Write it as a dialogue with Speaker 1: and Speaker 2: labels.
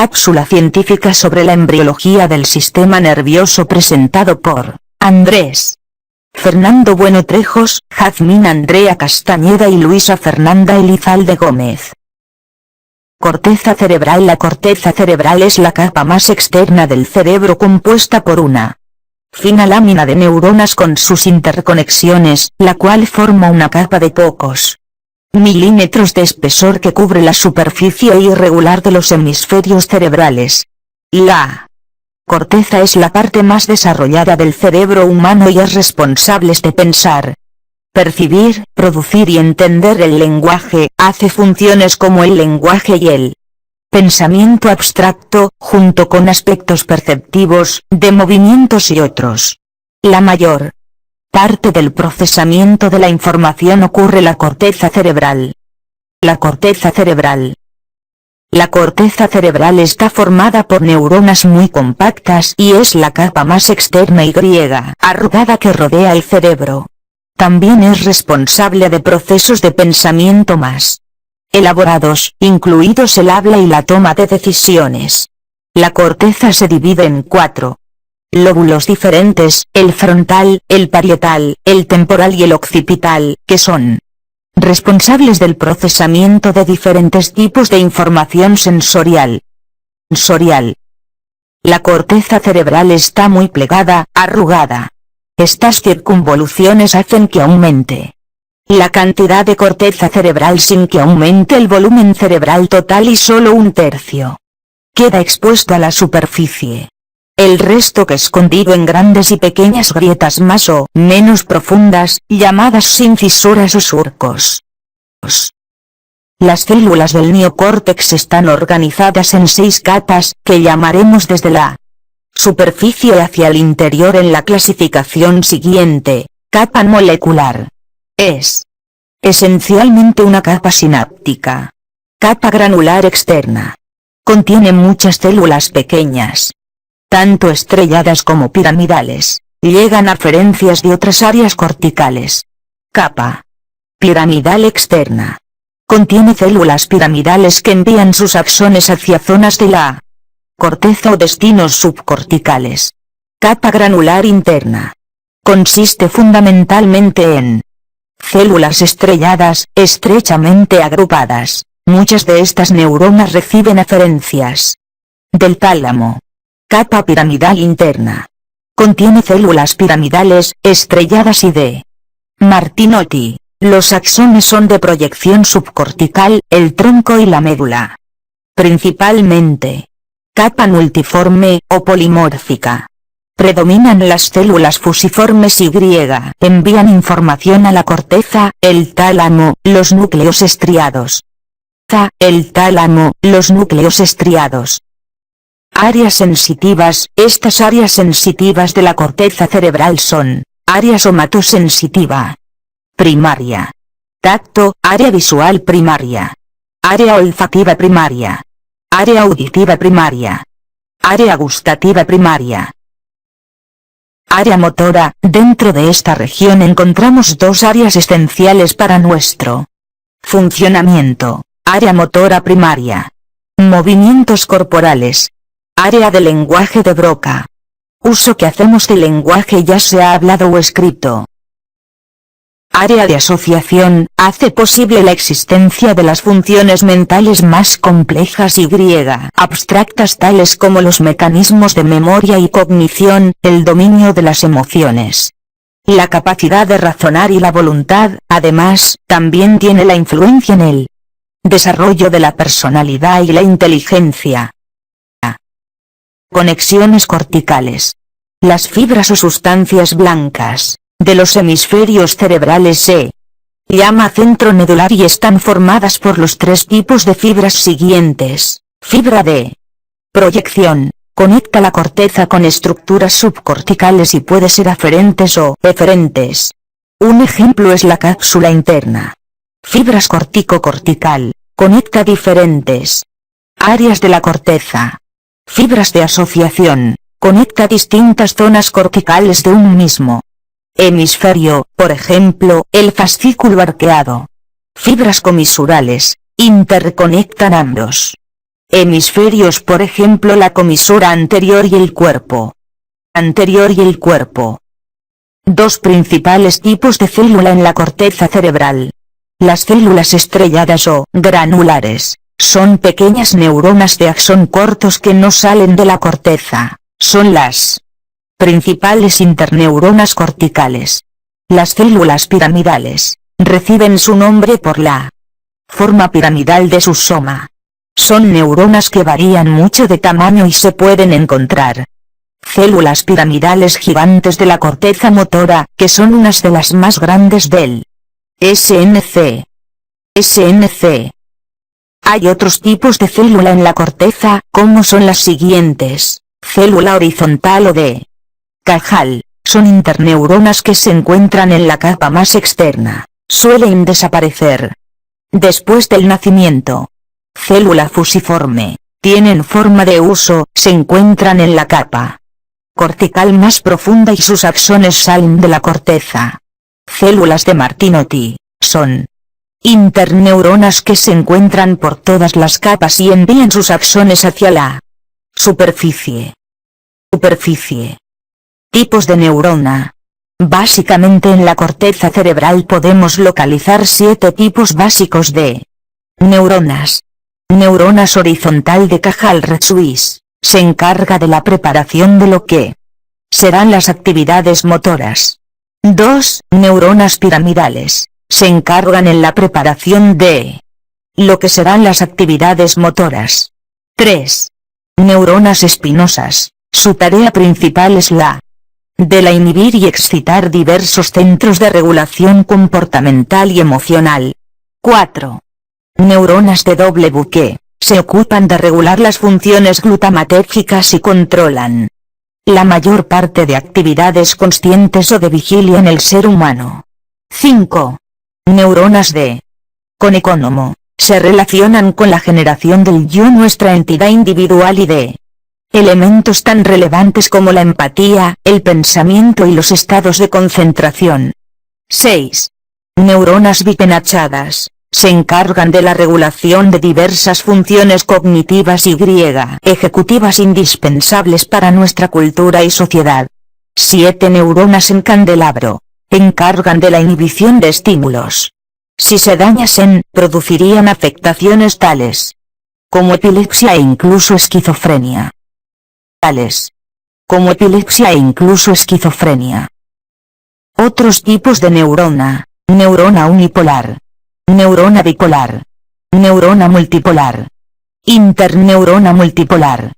Speaker 1: Cápsula científica sobre la embriología del sistema nervioso presentado por Andrés Fernando Bueno Trejos, Jazmín Andrea Castañeda y Luisa Fernanda Elizalde Gómez. Corteza cerebral. La corteza cerebral es la capa más externa del cerebro, compuesta por una fina lámina de neuronas con sus interconexiones, la cual forma una capa de pocos milímetros de espesor que cubre la superficie irregular de los hemisferios cerebrales. La corteza es la parte más desarrollada del cerebro humano y es responsable de pensar, percibir, producir y entender el lenguaje. Hace funciones como el lenguaje y el pensamiento abstracto, junto con aspectos perceptivos, de movimientos y otros. La mayor parte del procesamiento de la información ocurre en la corteza cerebral. La corteza cerebral. La corteza cerebral está formada por neuronas muy compactas y es la capa más externa y arrugada que rodea el cerebro. También es responsable de procesos de pensamiento más elaborados, incluidos el habla y la toma de decisiones. La corteza se divide en 4 lóbulos diferentes: el frontal, el parietal, el temporal y el occipital, que son responsables del procesamiento de diferentes tipos de información sensorial. La corteza cerebral está muy plegada, arrugada. Estas circunvoluciones hacen que aumente la cantidad de corteza cerebral sin que aumente el volumen cerebral total, y solo 1/3 queda expuesto a la superficie. El resto queda escondido en grandes y pequeñas grietas más o menos profundas, llamadas sin fisuras o surcos. Las células del neocórtex están organizadas en 6 capas, que llamaremos desde la superficie hacia el interior en la clasificación siguiente. Capa molecular. Es esencialmente una capa sináptica. Capa granular externa. Contiene muchas células pequeñas, tanto estrelladas como piramidales, llegan aferencias de otras áreas corticales. Capa piramidal externa. Contiene células piramidales que envían sus axones hacia zonas de la corteza o destinos subcorticales. Capa granular interna. Consiste fundamentalmente en células estrelladas, estrechamente agrupadas. Muchas de estas neuronas reciben aferencias del tálamo. Capa piramidal interna. Contiene células piramidales, estrelladas y de Martinotti. Los axones son de proyección subcortical, el tronco y la médula. Principalmente. Capa multiforme, o polimórfica. Predominan las células fusiformes y envían información a la corteza, el tálamo, los núcleos estriados. El tálamo, los núcleos estriados. Áreas sensitivas. Estas áreas sensitivas de la corteza cerebral son: área somatosensitiva primaria, tacto, área visual primaria, área olfativa primaria, área auditiva primaria, área gustativa primaria, área motora. Dentro de esta región encontramos 2 áreas esenciales para nuestro funcionamiento: área motora primaria, movimientos corporales, área de lenguaje de Broca, uso que hacemos del lenguaje ya sea hablado o escrito. Área de asociación, hace posible la existencia de las funciones mentales más complejas y abstractas, tales como los mecanismos de memoria y cognición, el dominio de las emociones, la capacidad de razonar y la voluntad. Además, también tiene la influencia en el desarrollo de la personalidad y la inteligencia. Conexiones corticales. Las fibras o sustancias blancas de los hemisferios cerebrales se llama centro medular y están formadas por los 3 tipos de fibras siguientes. Fibra de proyección. Conecta la corteza con estructuras subcorticales y puede ser aferentes o eferentes. Un ejemplo es la cápsula interna. Fibras cortico-cortical. Conecta diferentes áreas de la corteza. Fibras de asociación. Conecta distintas zonas corticales de un mismo hemisferio, por ejemplo, el fascículo arqueado. Fibras comisurales. Interconectan ambos Hemisferios, por ejemplo, la comisura anterior y el cuerpo anterior y el cuerpo. Dos principales tipos de célula en la corteza cerebral. Las células estrelladas o granulares son pequeñas neuronas de axón cortos que no salen de la corteza. Son las principales interneuronas corticales. Las células piramidales reciben su nombre por la forma piramidal de su soma. Son neuronas que varían mucho de tamaño y se pueden encontrar células piramidales gigantes de la corteza motora, que son unas de las más grandes del SNC. Hay otros tipos de célula en la corteza, como son las siguientes: célula horizontal o de Cajal, son interneuronas que se encuentran en la capa más externa, suelen desaparecer después del nacimiento. Célula fusiforme, tienen forma de huso, se encuentran en la capa cortical más profunda y sus axones salen de la corteza. Células de Martinotti, son interneuronas que se encuentran por todas las capas y envían sus axones hacia la superficie. Tipos de neurona. Básicamente en la corteza cerebral podemos localizar 7 tipos básicos de neuronas. Neuronas horizontal de Cajal-Retsuis, se encarga de la preparación de lo que serán las actividades motoras. 2. Neuronas piramidales, se encargan en la preparación de lo que serán las actividades motoras. 3. Neuronas espinosas, su tarea principal es la de la inhibir y excitar diversos centros de regulación comportamental y emocional. 4. Neuronas de doble buque, se ocupan de regular las funciones glutamatérgicas y controlan la mayor parte de actividades conscientes o de vigilia en el ser humano. 5. Neuronas de conecónomo, se relacionan con la generación del yo, nuestra entidad individual, y de elementos tan relevantes como la empatía, el pensamiento y los estados de concentración. 6. Neuronas bipenachadas, se encargan de la regulación de diversas funciones cognitivas y ejecutivas indispensables para nuestra cultura y sociedad. 7. Neuronas en candelabro, encargan de la inhibición de estímulos. Si se dañasen, producirían afectaciones tales como epilepsia e incluso esquizofrenia. Otros tipos de neurona: neurona unipolar, neurona bipolar, neurona multipolar, interneurona multipolar.